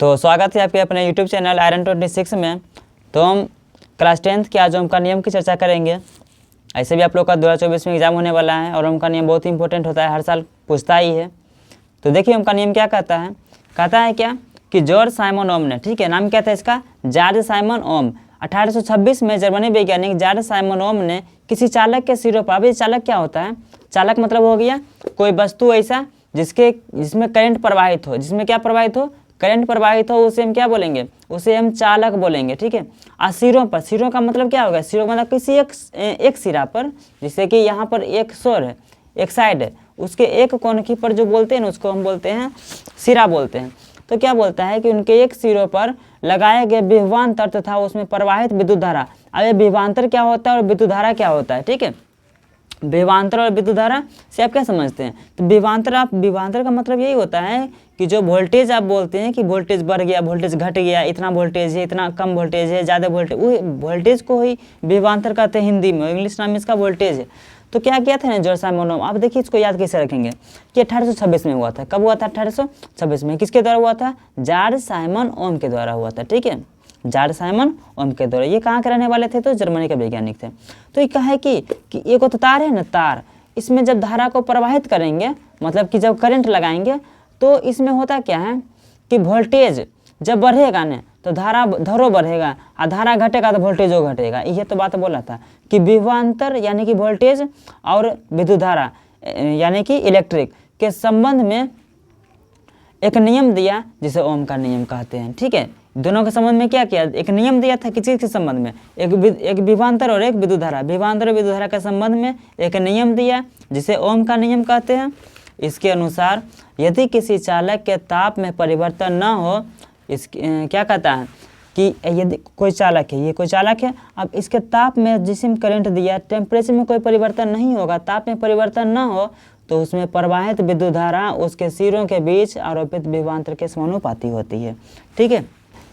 तो स्वागत है आपके अपने यूट्यूब चैनल आयरन 26 में। तो हम क्लास 10th के आज ओम का नियम की चर्चा करेंगे। ऐसे भी आप लोग का 2024 में एग्जाम होने वाला है और ओम का नियम बहुत ही इंपॉर्टेंट होता है, हर साल पूछता ही है। तो देखिए ओम का नियम क्या कहता है, कहता है क्या कि जॉर्ज साइमन ओम ने, ठीक है, नाम क्या था इसका, जॉर्ज साइमन ओम। 1826 में जर्मनी वैज्ञानिक जॉर्ज साइमन ओम ने किसी चालक के सिरों पर, अभी चालक क्या होता है, चालक मतलब हो गया कोई वस्तु ऐसा जिसमें करंट प्रवाहित हो, जिसमें क्या प्रवाहित हो, करंट प्रवाहित हो, उसे हम क्या बोलेंगे, उसे हम चालक बोलेंगे, ठीक है। और सिरों पर, सिरों का मतलब क्या होगा, सिरों का मतलब किसी एक सिरा पर, जैसे कि यहाँ पर एक शोर है, एक साइड है, उसके एक कोण की पर जो बोलते हैं ना उसको हम बोलते हैं सिरा बोलते हैं। तो क्या बोलता है कि उनके एक सिरों पर लगाए गए विभवांतर तथा उसमें प्रवाहित विद्युत धारा। अब ये विभवांतर क्या होता है और विद्युत धारा क्या होता है, ठीक है। विभवांतर और विद्युत धारा से आप क्या समझते हैं, तो विभवांतर का मतलब यही होता है कि जो वोल्टेज आप बोलते हैं कि वोल्टेज बढ़ गया, वोल्टेज घट गया, इतना वोल्टेज है, इतना कम वोल्टेज है, ज़्यादा वोल्टेज, वो वोल्टेज को ही विभवांतर कहते हैं हिंदी में, इंग्लिश नाम इसका वोल्टेज है। तो क्या किया था ना जॉर्ज साइमन ओम, आप देखिए इसको याद कैसे रखेंगे कि 1826 में हुआ था। कब हुआ था, 1826 में। किसके द्वारा हुआ था, जॉर्ज साइमन ओम के द्वारा हुआ था, ठीक है, जॉर्ज साइमन ओम के द्वारा। ये कहाँ के रहने वाले थे, तो जर्मनी के वैज्ञानिक थे। तो ये कहा है कि एक तो तार है ना, तार, इसमें जब धारा को प्रवाहित करेंगे, मतलब कि जब करंट लगाएंगे, तो इसमें होता क्या है कि वोल्टेज जब बढ़ेगा ना तो धारा बढ़ेगा, और धारा घटेगा तो वोल्टेजो घटेगा। ये तो बात बोला था कि विभवांतर यानी कि वोल्टेज और विद्युत धारा यानी कि इलेक्ट्रिक के संबंध में एक नियम दिया जिसे ओम का नियम कहते हैं, ठीक है। दोनों के संबंध में क्या किया, एक नियम दिया था, किस चीज़ के संबंध में, एक विभवांतर और एक विद्युत धारा, विभवांतर और विद्युत धारा के संबंध में एक नियम दिया जिसे ओम का नियम कहते हैं। इसके अनुसार यदि किसी चालक के ताप में परिवर्तन न हो, क्या कहता है कि यदि कोई चालक है, ये कोई चालक है, अब इसके ताप में जिसमें करंट दिया, टेम्परेचर में कोई परिवर्तन नहीं होगा, ताप में परिवर्तन न हो, तो उसमें प्रवाहित विद्युत धारा उसके सिरों के बीच आरोपित विभवांतर के समानुपाती होती है, ठीक है।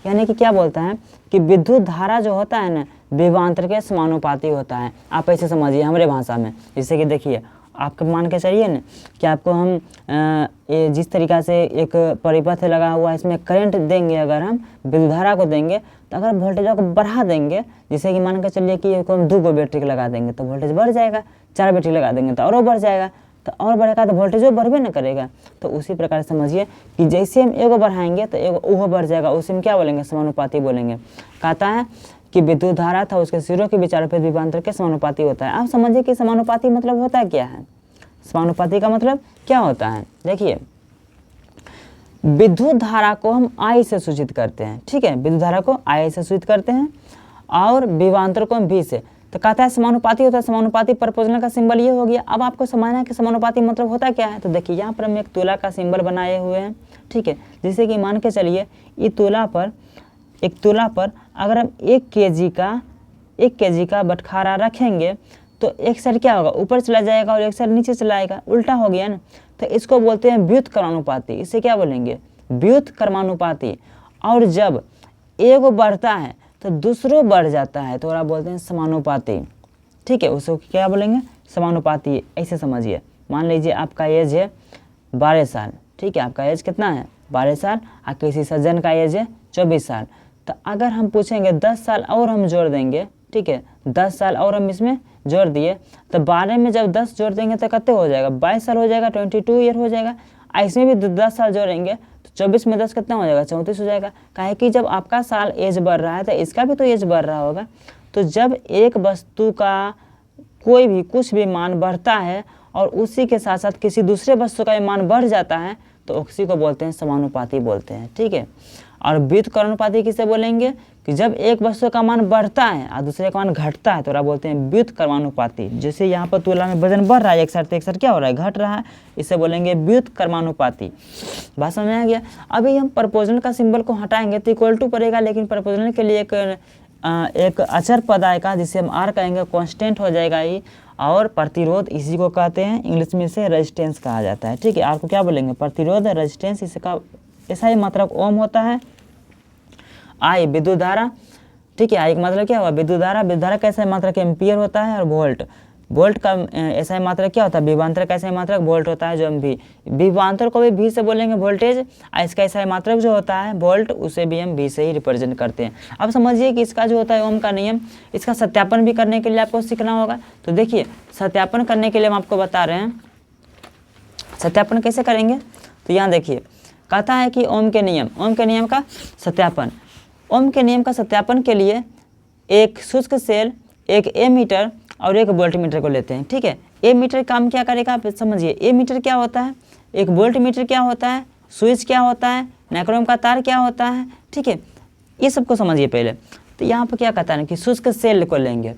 यानी कि क्या बोलता है कि विद्युत धारा जो होता है ना विभवांतर के समानुपाती होता है। आप ऐसे समझिए हमारे भाषा में, जैसे कि देखिए आपको मान के चलिए ना कि आपको हम ये जिस तरीक़ा से एक परिपथ लगा हुआ है, इसमें करंट देंगे, अगर हम विद्युत धारा को देंगे, तो अगर वोल्टेज को बढ़ा देंगे, जैसे कि मान के चलिए कि हम 2 बैटरी लगा देंगे तो वोल्टेज बढ़ जाएगा, 4 बैटरी लगा देंगे तो और बढ़ जाएगा, तो और बढ़ेगा तो वोल्टेज बढ़बे न करेगा। तो उसी प्रकार समझिए कि जैसे हम एगो बढ़ाएंगे तो एगो वो बढ़ जाएगा, उसी में क्या बोलेंगे, समानुपाती बोलेंगे। कहता है कि विद्युत धारा था उसके सिरों के बीच आरोपित विभवांतर के समानुपाती होता है। आप समझिए कि समानुपाती मतलब होता क्या है, समानुपाती का मतलब क्या होता है। देखिए विद्युत धारा को हम I से सूचित करते हैं, ठीक है, विद्युत धारा को I से सूचित करते हैं और विभवांतर को हम V से। तो कहता है समानुपाती होता है, समानुपाती प्रपोजनल का सिंबल ये हो गया। अब आपको समझना है कि समानुपाती मतलब होता क्या है। तो देखिए यहाँ पर हम एक तुला का सिंबल बनाए हुए हैं, ठीक है। जैसे कि मान के चलिए एक तुला पर अगर हम 1 kg का बटखारा रखेंगे तो एक साइड क्या होगा, ऊपर चला जाएगा और एक साइड नीचे चला आएगा, उल्टा हो गया ना। तो इसको बोलते हैं व्युत्क्रमानुपाती। इसे क्या बोलेंगे, व्युत्क्रमानुपाती। और जब एगो बढ़ता है तो दूसरों बढ़ जाता है तो आप बोलते हैं समानुपाती, ठीक है। उसको क्या बोलेंगे, समानुपाती। ऐसे समझिए, मान लीजिए आपका एज है 12 साल, ठीक है, आपका एज कितना है, 12 साल, और किसी सज्जन का एज है 24 साल। तो अगर हम पूछेंगे 10 साल और हम जोड़ देंगे, ठीक है, 10 साल और हम इसमें जोड़ दिए, तो 12 में जब 10 जोड़ देंगे तो कितने हो जाएगा, 22 साल हो जाएगा, 22 ईयर हो जाएगा। ऐसे भी 10 साल जोड़ेंगे तो 24 में 10 कितना हो जाएगा, 34 हो जाएगा। काहे कि जब आपका साल एज बढ़ रहा है तो इसका भी तो एज बढ़ रहा होगा। तो जब एक वस्तु का कोई भी कुछ भी मान बढ़ता है और उसी के साथ साथ किसी दूसरे वस्तु का मान बढ़ जाता है तो उसी को बोलते हैं समानुपाती बोलते हैं, ठीक है। और व्युत्क्रमानुपाती किसे बोलेंगे कि जब एक वस्तु का मान बढ़ता है और दूसरे का मान घटता है तो आप बोलते हैं व्युत्क्रमानुपाती। जैसे यहाँ पर तुला में वजन बढ़ रहा है एक साइड, तो एक साइड क्या हो रहा है, घट रहा है, इसे बोलेंगे व्युत्क्रमानुपाती। बात समझ में आ गया। अभी हम प्रपोजनल का सिंबल को हटाएंगे तो इक्वल टू पड़ेगा, लेकिन प्रपोजनल के लिए एक अचर पद आएगा जिसे हम R कहेंगे, कॉन्स्टेंट हो जाएगा ये। और प्रतिरोध इसी को कहते हैं, इंग्लिश में इसे रेजिस्टेंस कहा जाता है, ठीक है। R को क्या बोलेंगे, प्रतिरोध, रेजिस्टेंस, इसका ऐसा ही मतलब ओम होता है। I विद्युत धारा, ठीक है, I का मतलब क्या हुआ, विद्युत धारा। विद्युत धारा कैसा मात्रा के एम्पियर होता है, और वोल्ट वोल्ट का ऐसा मात्रक क्या होता है, विभवांतर का ऐसा मात्रक वोल्ट होता है, जो हम विभवांतर को भी वी से बोलेंगे वोल्टेज, इसका ऐसा मात्रक जो होता है वोल्ट, उसे भी हम वी से ही रिप्रेजेंट करते हैं। अब समझिए कि इसका जो होता है ओम का नियम, इसका सत्यापन भी करने के लिए आपको सीखना होगा। तो देखिए सत्यापन करने के लिए हम आपको बता रहे हैं, सत्यापन कैसे करेंगे। तो यहाँ देखिए कहता है कि ओम के नियम का सत्यापन, ओम के नियम का सत्यापन के लिए एक शुष्क सेल, एक एमीटर और एक वोल्टमीटर को लेते हैं। ठीक है, एमीटर काम क्या करेगा आप समझिए। एमीटर क्या होता है, एक वोल्टमीटर क्या होता है, स्विच क्या होता है, नाइक्रोम का तार क्या होता है। ठीक है, ये सबको समझिए पहले। तो यहाँ पर क्या कहता है कि शुष्क सेल को लेंगे,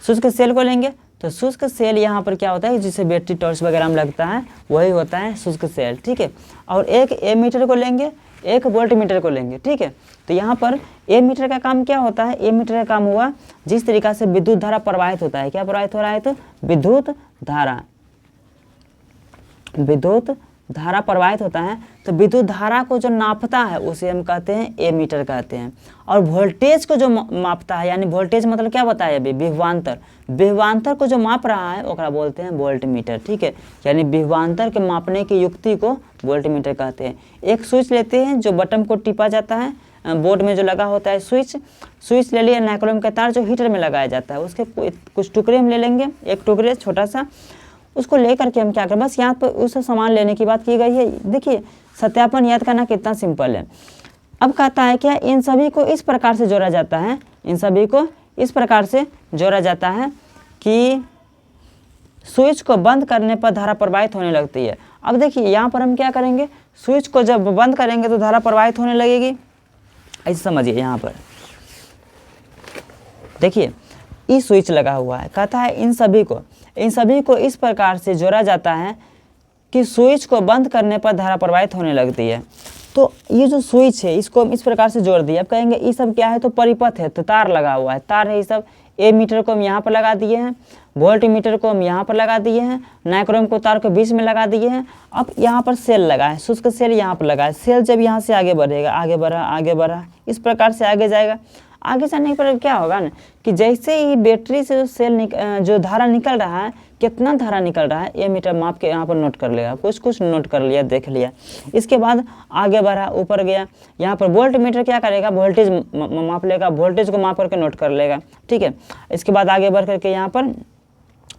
शुष्क सेल को लेंगे। तो शुष्क सेल यहाँ पर क्या होता है, जिसे बैटरी टॉर्च वगैरह में लगता है, वही होता है शुष्क सेल। ठीक है, और एक एमीटर को लेंगे, एक वोल्टमीटर को लेंगे। ठीक है, तो यहाँ पर एमीटर का काम क्या होता है, एमीटर का काम हुआ जिस तरीका से विद्युत धारा प्रवाहित होता है, क्या प्रवाहित हो रहा है, तो विद्युत धारा प्रवाहित होता है। तो विद्युत धारा को जो नापता है उसे हम कहते हैं एमीटर कहते हैं। और वोल्टेज को जो मापता है, यानी वोल्टेज मतलब क्या बताया अभी, विभवांतर, विभवांतर को जो माप रहा है ओकरा बोलते हैं वोल्टमीटर। ठीक है, यानी विभवांतर के मापने की युक्ति को वोल्टमीटर कहते हैं। एक स्विच लेते हैं जो बटन को टिपा जाता है, बोर्ड में जो लगा होता है स्विच ले लिया, नाइक्रोम का तार जो हीटर में लगाया जाता है, उसके कुछ टुकड़े हम ले लेंगे, एक टुकड़े छोटा सा, उसको लेकर के हम क्या करें, बस यहाँ पर उस सामान लेने की बात की गई है। देखिए सत्यापन याद करना कितना सिंपल है। अब कहता है क्या, इन सभी को इस प्रकार से जोड़ा जाता है, इन सभी को इस प्रकार से जोड़ा जाता है कि स्विच को बंद करने पर धारा प्रवाहित होने लगती है। अब देखिए यहाँ पर हम क्या करेंगे, स्विच को जब बंद करेंगे तो धारा प्रवाहित होने लगेगी, ऐसे समझिए। यहाँ पर देखिए ई स्विच लगा हुआ है, कहता है इन सभी को इस प्रकार से जोड़ा जाता है कि स्विच को बंद करने पर धारा प्रवाहित होने लगती है। तो ये जो स्विच है इसको हम इस प्रकार से जोड़ दिए। अब कहेंगे ये सब क्या है, तो परिपथ है, तो तार लगा हुआ है, तार है ये सब। एमीटर को हम यहाँ पर लगा दिए हैं, वोल्टमीटर को हम यहाँ पर लगा दिए हैं, नाइक्रोम को तार के बीच में लगा दिए हैं। अब यहाँ पर सेल लगा है, शुष्क सेल यहाँ पर लगा है। सेल जब यहाँ से आगे बढ़ेगा, आगे बढ़ा इस प्रकार से आगे जाएगा। आगे जाने पर क्या होगा ना कि जैसे ही बैटरी से जो सेल जो धारा निकल रहा है, कितना धारा निकल रहा है, एमीटर माप के यहाँ पर नोट कर लेगा, कुछ नोट कर लिया, देख लिया। इसके बाद आगे बढ़ा, ऊपर गया, यहाँ पर वोल्टमीटर क्या करेगा, वोल्टेज माप लेगा, वोल्टेज को माप करके नोट कर लेगा। ठीक है, इसके बाद आगे बढ़ करके यहाँ पर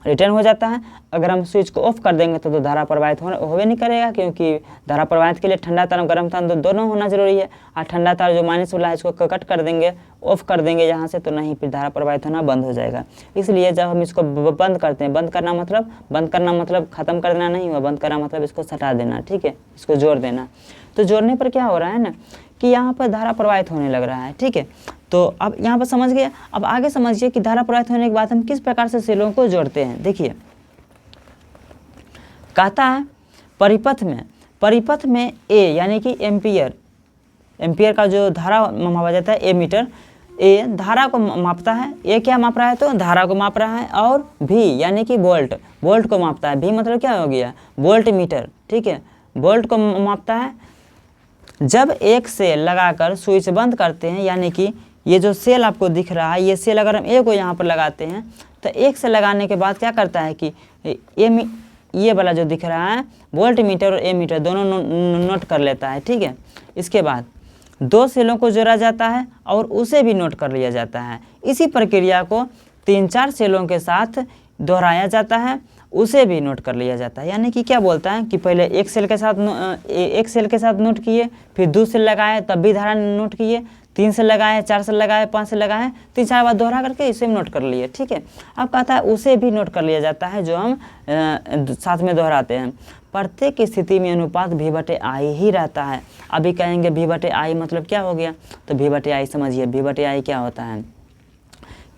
रिटर्न हो जाता है। अगर हम स्विच को ऑफ कर देंगे तो धारा प्रवाहित होवे नहीं करेगा, क्योंकि धारा प्रवाहित के लिए ठंडा तार और गर्म तार दोनों होना जरूरी है। और ठंडा तार जो माइनस वाला है इसको कट कर देंगे, ऑफ कर देंगे यहाँ से, तो नहीं फिर धारा प्रवाहित होना बंद हो जाएगा। इसलिए जब हम इसको बंद करते हैं, बंद करना मतलब खत्म कर देना नहीं हुआ, बंद करना मतलब इसको हटा देना। ठीक है, इसको जोड़ देना। तो जोड़ने पर क्या हो रहा है ना कि यहाँ पर धारा प्रवाहित होने लग रहा है। ठीक है, तो अब यहाँ पर समझ गए। अब आगे समझिए कि धारा प्रवाहित होने के बाद हम किस प्रकार से सेलों को जोड़ते हैं। देखिए कहता है परिपथ में ए यानी कि एम्पियर का जो धारा मापा जाता है, एमीटर ए धारा को मापता है। ए क्या माप रहा है, तो धारा को माप रहा है। और भी यानी कि वोल्ट को मापता है। भी मतलब क्या हो गया, वोल्ट मीटर। ठीक है, वोल्ट को मापता है। जब एक सेल लगाकर स्विच बंद करते हैं, यानी कि ये जो सेल आपको दिख रहा है, ये सेल अगर हम ए को यहाँ पर लगाते हैं तो एक से लगाने के बाद क्या करता है कि ये वाला जो दिख रहा है वोल्ट मीटर और एमीटर दोनों नोट कर लेता है। ठीक है, इसके बाद दो सेलों को जोड़ा जाता है और उसे भी नोट कर लिया जाता है। इसी प्रक्रिया को 3-4 सेलों के साथ दोहराया जाता है, उसे भी नोट कर लिया जाता है। यानी कि क्या बोलता है कि पहले एक सेल के साथ नोट किए, फिर 2 सेल लगाए तब भी धारा नोट किए, 3 सेल लगाए, 4 सेल लगाए, 5 सेल लगाए, 3-4 बार दोहरा करके इसे नोट कर लिए। ठीक है, अब कहता है उसे भी नोट कर लिया जाता है जो हम साथ में दोहराते हैं। प्रत्येक स्थिति में अनुपात V/I ही रहता है। अभी कहेंगे V/I मतलब क्या हो गया, तो V/I समझिए। V/I क्या होता है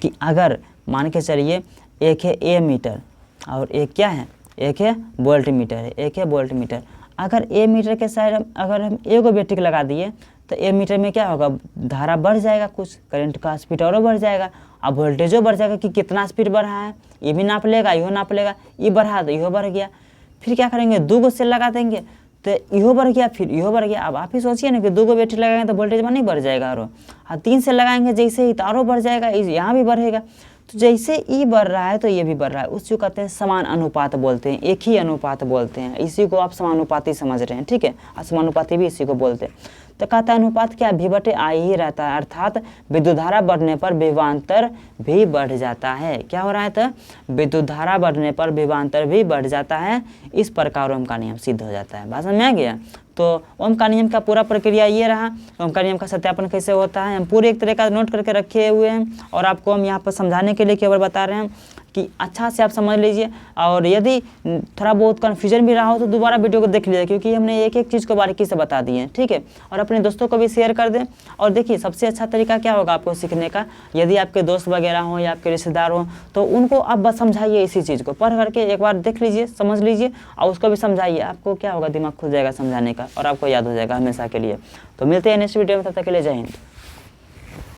कि अगर मान के चलिए एक है एमीटर और एक क्या है, एक है वोल्टमीटर। अगर एमीटर के साइड अगर हम एगो बैटरी लगा दिए तो एमीटर में क्या होगा, धारा बढ़ जाएगा, कुछ करंट का स्पीड और बढ़ जाएगा। अब वोल्टेजो बढ़ जाएगा कि कितना स्पीड बढ़ा है, ये भी नाप लेगा, इहो नाप लेगा। ये बढ़ा तो इहो बढ़ गया। फिर क्या करेंगे, 2 सेल लगा देंगे तो इहो बढ़ गया, फिर इहो बढ़ गया। अब आप ही सोचिए ना कि 2 बैटरी लगाएंगे तो वोल्टेज में नहीं बढ़ जाएगा, और 3 सेल लगाएंगे जैसे ही तो और बढ़ जाएगा, यहाँ भी बढ़ेगा। तो जैसे ई बढ़ रहा है तो ये भी बढ़ रहा है, उसी को कहते हैं समान अनुपात बोलते हैं, एक ही अनुपात बोलते हैं, इसी को आप समानुपाती समझ रहे हैं, ठीक है। समानुपाती भी इसी को बोलते हैं। तो कहता है अनुपात क्या V/I ही रहता है, अर्थात विद्युत धारा बढ़ने पर विभवांतर भी बढ़ जाता है। क्या हो रहा है, तो विद्युत धारा बढ़ने पर विभवांतर भी बढ़ जाता है, इस प्रकार ओम का नियम सिद्ध हो जाता है। बात समझ में आ गया। तो ओम का नियम का पूरा प्रक्रिया ये रहा। ओम का नियम का सत्यापन कैसे होता है हम पूरे एक तरह का नोट करके रखे हुए हैं, और आपको हम यहाँ पर समझाने के लिए केवल बता रहे हैं कि अच्छा से आप समझ लीजिए। और यदि थोड़ा बहुत कन्फ्यूजन भी रहा हो तो दोबारा वीडियो को देख लीजिए, क्योंकि हमने एक एक चीज़ को बारीकी से बता दिए हैं, ठीक है। और अपने दोस्तों को भी शेयर कर दें। और देखिए सबसे अच्छा तरीका क्या होगा आपको सीखने का, यदि आपके दोस्त वगैरह हों या आपके रिश्तेदार हों तो उनको आप बस समझाइए, इसी चीज़ को पढ़ करके एक बार देख लीजिए, समझ लीजिए और उसको भी समझाइए। आपको क्या होगा, दिमाग खुल जाएगा समझाने का और आपको याद हो जाएगा हमेशा के लिए। तो मिलते हैं नेक्स्ट वीडियो में, तब तक के लिए जय हिंद।